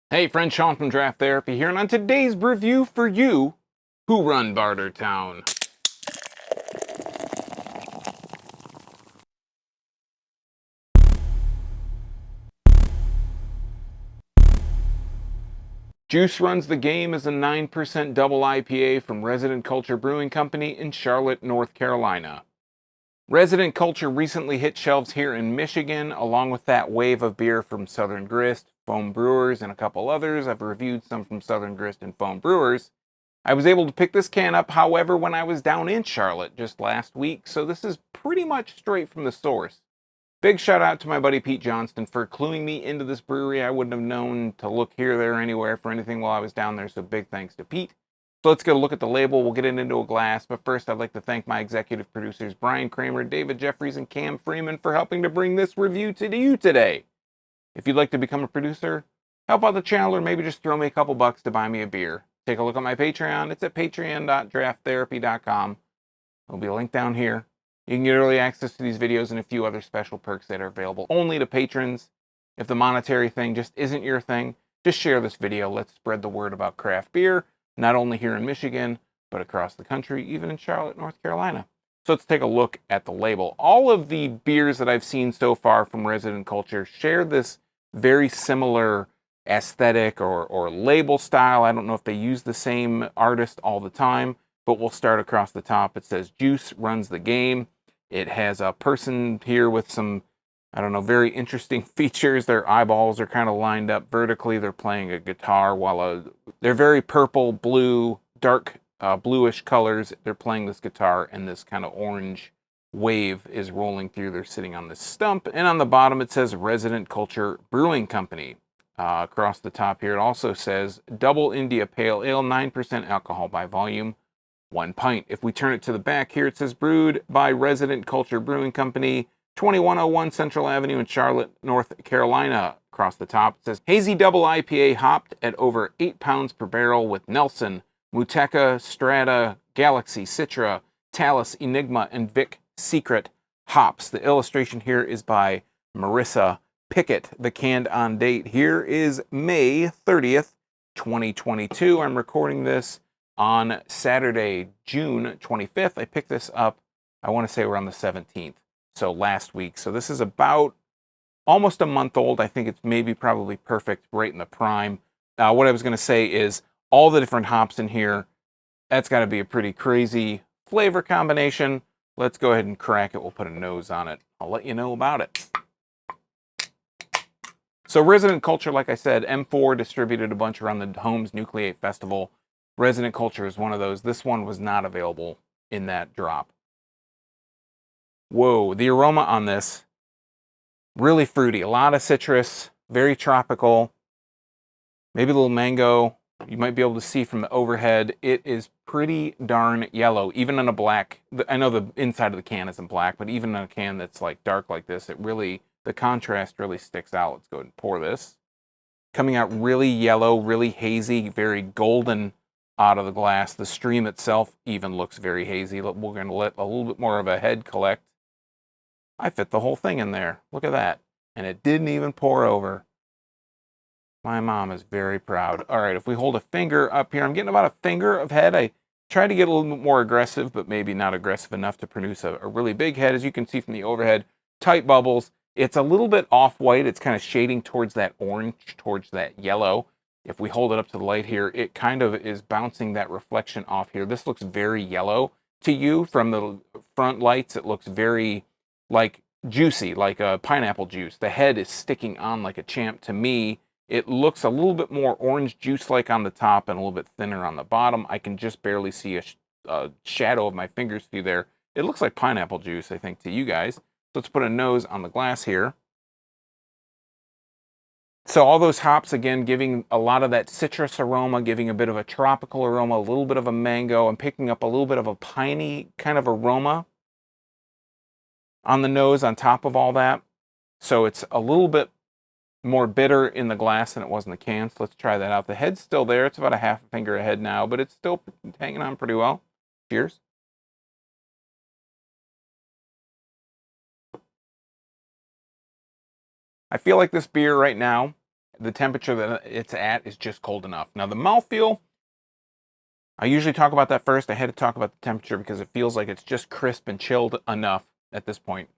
Hey friend, Sean from Draft Therapy here, and on today's review for you who run Bartertown. Juice Runs the Game is a 9% double IPA from Resident Culture Brewing Company in Charlotte, North Carolina. Resident Culture recently hit shelves here in Michigan, along with that wave of beer from Southern Grist, Foam Brewers, and a couple others. I've reviewed some from Southern Grist and Foam Brewers. I was able to pick this can up, however, when I was down in Charlotte just last week, so this is pretty much straight from the source. Big shout out to my buddy Pete Johnston for cluing me into this brewery. I wouldn't have known to look here, there, or anywhere for anything while I was down there, so big thanks to Pete. So let's get a look at the label. We'll get it into a glass, but first I'd like to thank my executive producers Brian Kramer, David Jeffries, and Cam Freeman for helping to bring this review to you today. If you'd like to become a producer, help out the channel, or maybe just throw me a couple bucks to buy me a beer, take a look at my Patreon. It's at patreon.drafttherapy.com. There'll be a link down here. You can get early access to these videos and a few other special perks that are available only to patrons. If the monetary thing just isn't your thing, just share this video. Let's spread the word about craft beer, not only here in Michigan, but across the country, even in Charlotte, North Carolina. So let's take a look at the label. All of the beers that I've seen so far from Resident Culture share this very similar aesthetic or label style. I don't know if they use the same artist all the time, but we'll start across the top. It says Juice Runs the Game. It has a person here with some, I don't know, very interesting features. Their eyeballs are kind of lined up vertically. They're playing a guitar while they're very purple, blue, dark bluish colors. They're playing this guitar, and this kind of orange wave is rolling through. They're sitting on this stump. And on the bottom, it says Resident Culture Brewing Company. Across the top here, it also says Double India Pale Ale, 9% alcohol by volume, 1 pint. If we turn it to the back here, it says brewed by Resident Culture Brewing Company, 2101 Central Avenue in Charlotte, North Carolina. Across the top, it says hazy double IPA hopped at over 8 pounds per barrel with Nelson, Muteca, Strata, Galaxy, Citra, Talus, Enigma, and Vic Secret hops. The illustration here is by Marissa Pickett. The canned on date here is May 30th, 2022. I'm recording this on Saturday, June 25th. I picked this up, I want to say around the 17th, so last week. So this is about almost a month old. I think it's maybe probably perfect, right in the prime. What I was going to say is all the different hops in here, that's got to be a pretty crazy flavor combination. Let's go ahead and crack it. We'll put a nose on it. I'll let you know about it. So Resident Culture, like I said, M4 distributed a bunch around the Homes Nucleate Festival. Resident Culture is one of those. This one was not available in that drop. Whoa, the aroma on this, really fruity. A lot of citrus, very tropical, maybe a little mango. You might be able to see from the overhead, it is pretty darn yellow, even in a black. I know the inside of the can isn't black, but even in a can that's like dark like this, it really, the contrast really sticks out. Let's go ahead and pour this. Coming out really yellow, really hazy, very golden out of the glass. The stream itself even looks very hazy. We're going to let a little bit more of a head collect. I fit the whole thing in there. Look at that. And it didn't even pour over. My mom is very proud. All right, if we hold a finger up here, I'm getting about a finger of head. I tried to get a little bit more aggressive, but maybe not aggressive enough to produce a really big head. As you can see from the overhead, tight bubbles. It's a little bit off-white. It's kind of shading towards that orange, towards that yellow. If we hold it up to the light here, it kind of is bouncing that reflection off here. This looks very yellow to you from the front lights. It looks very like juicy, like a pineapple juice. The head is sticking on like a champ. To me, it looks a little bit more orange juice-like on the top and a little bit thinner on the bottom. I can just barely see a shadow of my fingers through there. It looks like pineapple juice, I think, to you guys. So let's put a nose on the glass here. So all those hops, again, giving a lot of that citrus aroma, giving a bit of a tropical aroma, a little bit of a mango. I'm picking up a little bit of a piney kind of aroma on the nose on top of all that. So it's a little bit more bitter in the glass than it was in the can. So let's try that out. The head's still there. It's about a half a finger ahead now, but it's still hanging on pretty well. Cheers. I feel like this beer right now, the temperature that it's at is just cold enough. Now the mouthfeel, I usually talk about that first. I had to talk about the temperature because it feels like it's just crisp and chilled enough at this point.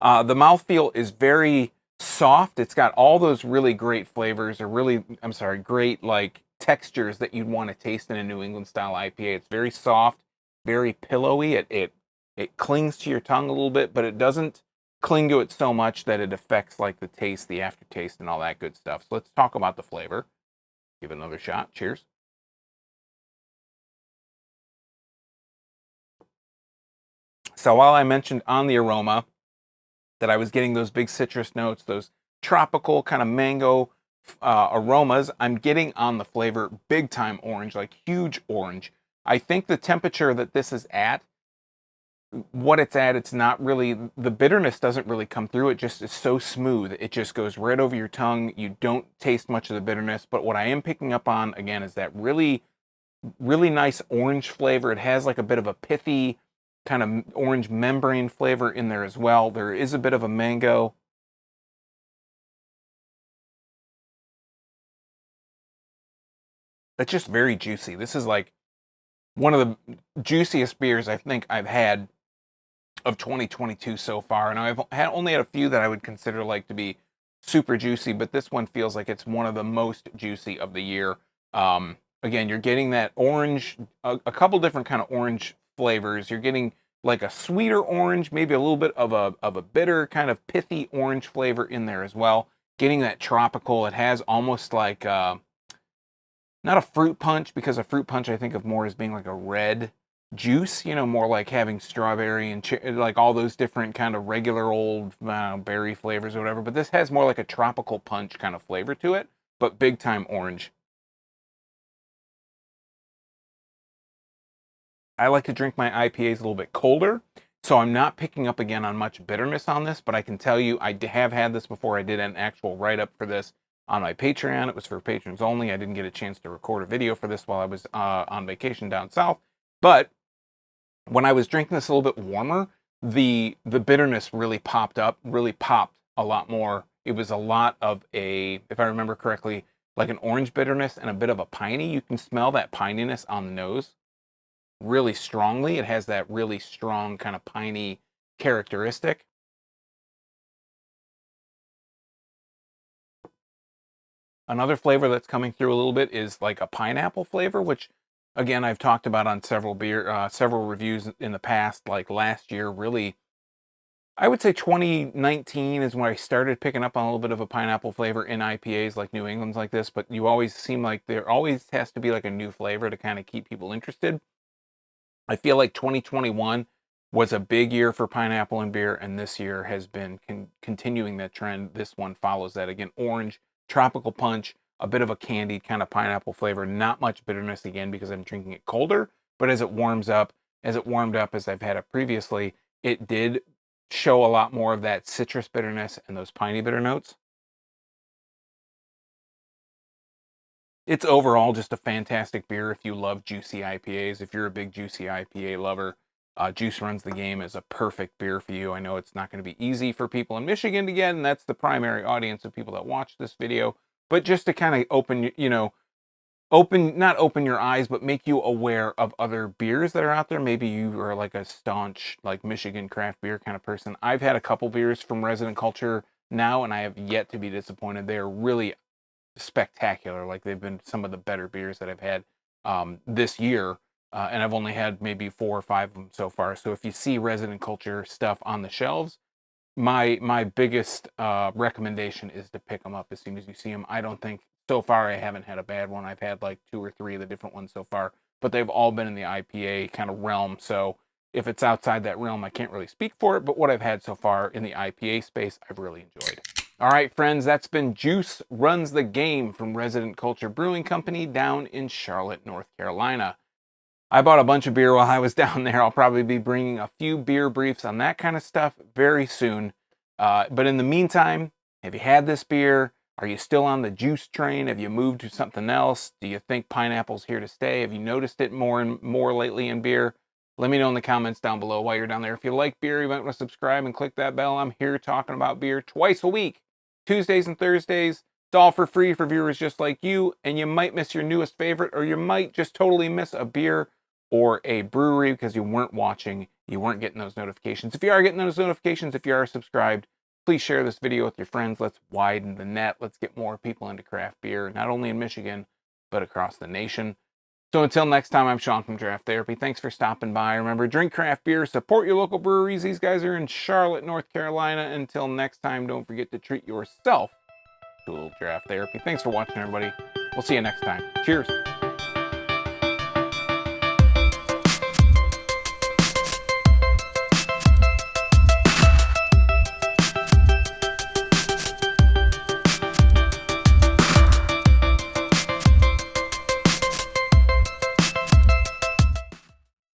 The mouthfeel is very soft. It's got all those really great flavors, or really, I'm sorry, great like textures that you'd want to taste in a New England style IPA. It's very soft, very pillowy. It clings to your tongue a little bit, but it doesn't cling to it so much that it affects like the taste, the aftertaste, and all that good stuff. So let's talk about the flavor. Give it another shot. Cheers. So while I mentioned on the aroma that I was getting those big citrus notes, those tropical kind of mango aromas, I'm getting on the flavor big time orange, like huge orange. I think the temperature that this is at, what it's at, it's not really, the bitterness doesn't really come through. It just is so smooth. It just goes right over your tongue. You don't taste much of the bitterness, but what I am picking up on, again, is that really, really nice orange flavor. It has like a bit of a pithy kind of orange membrane flavor in there as well. There is a bit of a mango. It's just very juicy. This is like one of the juiciest beers I think I've had of 2022 so far. And I've only had a few that I would consider like to be super juicy, but this one feels like it's one of the most juicy of the year. Again, you're getting that orange, a couple different kind of orange flavors. You're getting like a sweeter orange, maybe a little bit of a bitter kind of pithy orange flavor in there as well. Getting that tropical. It has almost like not a fruit punch, because a fruit punch I think of more as being like a red juice, you know, more like having strawberry and like all those different kind of regular old berry flavors or whatever. But this has more like a tropical punch kind of flavor to it, but big time orange. I like to drink my IPAs a little bit colder, so I'm not picking up again on much bitterness on this, but I can tell you I have had this before. I did an actual write-up for this on my Patreon. It was for patrons only. I didn't get a chance to record a video for this while I was on vacation down south, but when I was drinking this a little bit warmer, the bitterness really popped up, really popped a lot more. It was a lot of a, if I remember correctly, like an orange bitterness and a bit of a piney. You can smell that pininess on the nose really strongly. It has that really strong kind of piney characteristic. Another flavor that's coming through a little bit is like a pineapple flavor, which again I've talked about on several reviews in the past. Like last year, really, I would say 2019 is when I started picking up on a little bit of a pineapple flavor in IPAs like New England's like this. But you always seem like there always has to be like a new flavor to kind of keep people interested. I feel like 2021 was a big year for pineapple and beer, and this year has been continuing that trend. This one follows that again. Orange, tropical punch, a bit of a candied kind of pineapple flavor, not much bitterness again because I'm drinking it colder, but as it warms up, as it warmed up as I've had it previously, it did show a lot more of that citrus bitterness and those piney bitter notes. It's overall just a fantastic beer if you love juicy IPAs. If you're a big juicy IPA lover, Juice Runs the Game is a perfect beer for you. I know it's not going to be easy for people in Michigan to get, and that's the primary audience of people that watch this video. But just to kind of open, you know, not open your eyes, but make you aware of other beers that are out there. Maybe you are like a staunch, like Michigan craft beer kind of person. I've had a couple beers from Resident Culture now, and I have yet to be disappointed. They are really spectacular. Like they've been some of the better beers that I've had this year, and I've only had maybe 4 or 5 of them so far. So if you see Resident Culture stuff on the shelves, my biggest recommendation is to pick them up as soon as you see them. I don't think so far I haven't had a bad one. I've had like 2 or 3 of the different ones so far, but they've all been in the IPA kind of realm. So if it's outside that realm, I can't really speak for it. But what I've had so far in the IPA space, I've really enjoyed. All right, friends, that's been Juice Runs the Game from Resident Culture Brewing Company down in Charlotte, North Carolina. I bought a bunch of beer while I was down there. I'll probably be bringing a few beer briefs on that kind of stuff very soon. But in the meantime, have you had this beer? Are you still on the juice train? Have you moved to something else? Do you think pineapple's here to stay? Have you noticed it more and more lately in beer? Let me know in the comments down below while you're down there. If you like beer, you might want to subscribe and click that bell. I'm here talking about beer twice a week, Tuesdays and Thursdays. It's all for free for viewers just like you, and you might miss your newest favorite, or you might just totally miss a beer or a brewery because you weren't watching, you weren't getting those notifications. If you are getting those notifications, if you are subscribed, please share this video with your friends. Let's widen the net. Let's get more people into craft beer, not only in Michigan, but across the nation. So until next time, I'm Sean from Draft Therapy. Thanks for stopping by. Remember, drink craft beer, support your local breweries. These guys are in Charlotte, North Carolina. Until next time, don't forget to treat yourself to a little draft therapy. Thanks for watching, everybody. We'll see you next time. Cheers.